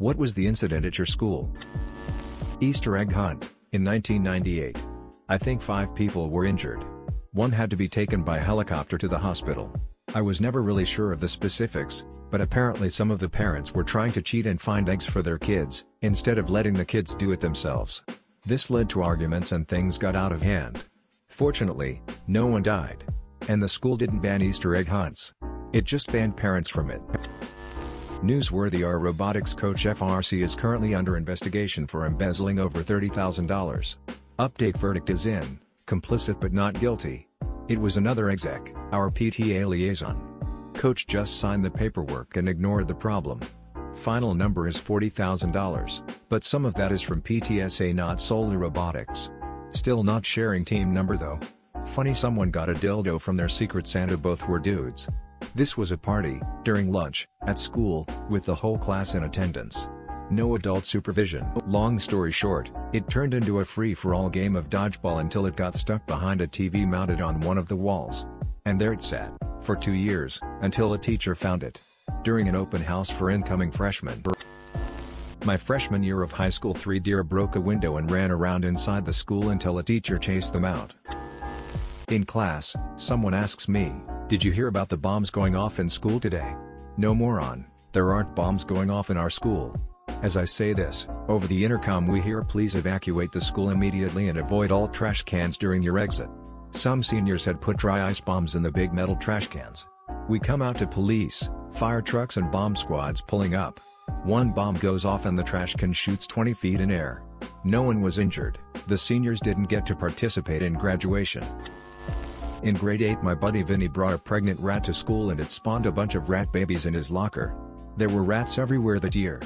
What was the incident at your school? Easter egg hunt. In 1998. I think 5 people were injured. One had to be taken by helicopter to the hospital. I was never really sure of the specifics, but apparently some of the parents were trying to cheat and find eggs for their kids, instead of letting the kids do it themselves. This led to arguments and things got out of hand. Fortunately, no one died. And the school didn't ban Easter egg hunts. It just banned parents from it. Newsworthy: our robotics coach FRC is currently under investigation for embezzling over $30,000. Update: verdict is in, complicit but not guilty. It was another exec, our PTA liaison. Coach just signed the paperwork and ignored the problem. Final number is $40,000, but some of that is from PTSA, not solely robotics. Still not sharing team number though. Funny, someone got a dildo from their Secret Santa, both were dudes. This was a party, during lunch, at school, with the whole class in attendance. No adult supervision. Long story short, it turned into a free-for-all game of dodgeball until it got stuck behind a TV mounted on one of the walls. And there it sat, for 2 years, until a teacher found it. During an open house for incoming freshmen. My freshman year of high school, 3 deer broke a window and ran around inside the school until a teacher chased them out. In class, someone asks me, "Did you hear about the bombs going off in school today?" No, moron, there aren't bombs going off in our school. As I say this, over the intercom we hear, "Please evacuate the school immediately and avoid all trash cans during your exit." Some seniors had put dry ice bombs in the big metal trash cans. We come out to police, fire trucks and bomb squads pulling up. One bomb goes off and the trash can shoots 20 feet in air. No one was injured. The seniors didn't get to participate in graduation. In grade 8, my buddy Vinny brought a pregnant rat to school and it spawned a bunch of rat babies in his locker. There were rats everywhere that year.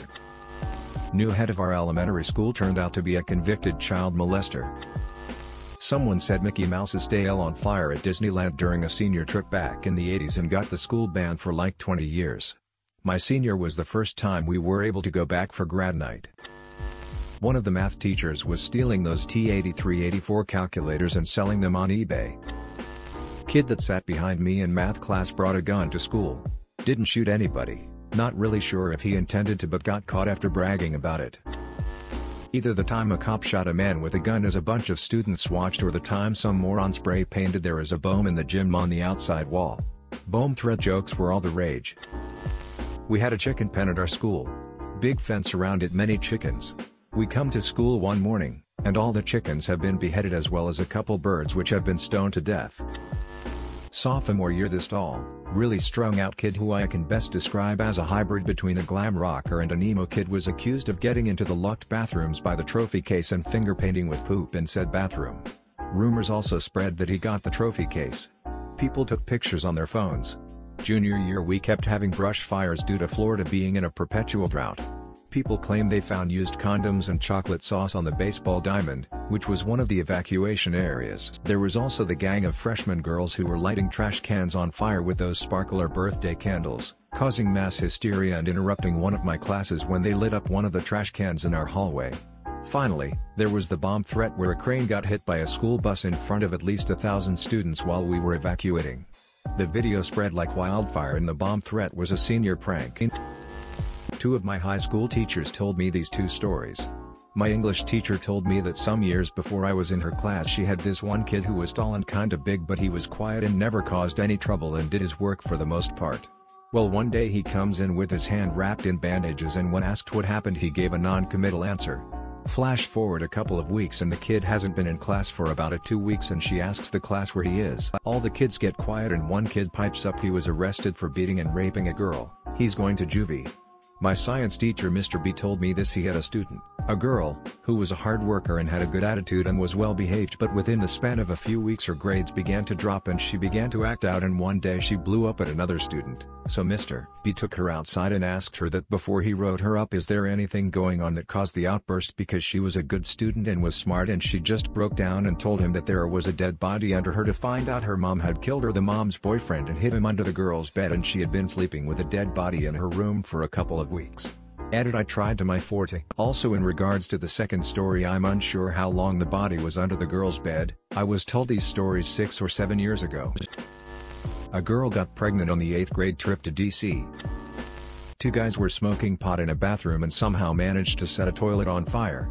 New head of our elementary school turned out to be a convicted child molester. Someone set Mickey Mouse's tail on fire at Disneyland during a senior trip back in the 80s and got the school banned for like 20 years. My senior was the first time we were able to go back for grad night. One of the math teachers was stealing those T83-84 calculators and selling them on eBay. Kid that sat behind me in math class brought a gun to school. Didn't shoot anybody, not really sure if he intended to, but got caught after bragging about it. Either the time a cop shot a man with a gun as a bunch of students watched, or the time some moron spray painted "There is a bomb in the gym" on the outside wall. Bomb threat jokes were all the rage. We had a chicken pen at our school. Big fence around it, many chickens. We come to school one morning, and all the chickens have been beheaded, as well as a couple birds which have been stoned to death. Sophomore year, this tall, really strung out kid, who I can best describe as a hybrid between a glam rocker and an emo kid, was accused of getting into the locked bathrooms by the trophy case and finger painting with poop in said bathroom. Rumors also spread that he got the trophy case. People took pictures on their phones. Junior year, we kept having brush fires due to Florida being in a perpetual drought. People claim they found used condoms and chocolate sauce on the baseball diamond, which was one of the evacuation areas. There was also the gang of freshman girls who were lighting trash cans on fire with those sparkler birthday candles, causing mass hysteria and interrupting one of my classes when they lit up one of the trash cans in our hallway. Finally, there was the bomb threat, where a crane got hit by a school bus in front of at least 1,000 students while we were evacuating. The video spread like wildfire, and the bomb threat was a senior prank. 2 of my high school teachers told me these 2 stories. My English teacher told me that some years before I was in her class, she had this one kid who was tall and kinda big, but he was quiet and never caused any trouble and did his work for the most part. Well, one day he comes in with his hand wrapped in bandages, and when asked what happened, he gave a non-committal answer. Flash forward a couple of weeks and the kid hasn't been in class for about 2 weeks, and she asks the class where he is. All the kids get quiet and one kid pipes up he was arrested for beating and raping a girl. He's going to juvie. My science teacher Mr. B told me this: he had a student, a girl, who was a hard worker and had a good attitude and was well behaved, but within the span of a few weeks her grades began to drop and she began to act out, and one day she blew up at another student. So Mr. B took her outside and asked her that before he wrote her up, is there anything going on that caused the outburst, because she was a good student and was smart, and she just broke down and told him that there was a dead body under her, to find out her mom had killed her. The mom's boyfriend and hid him under the girl's bed, and she had been sleeping with a dead body in her room for a couple of weeks. Added, I tried to my forte. Also, in regards to the second story, I'm unsure how long the body was under the girl's bed. I was told these stories 6 or 7 years ago. A girl got pregnant on the 8th grade trip to DC. Two guys were smoking pot in a bathroom and somehow managed to set a toilet on fire.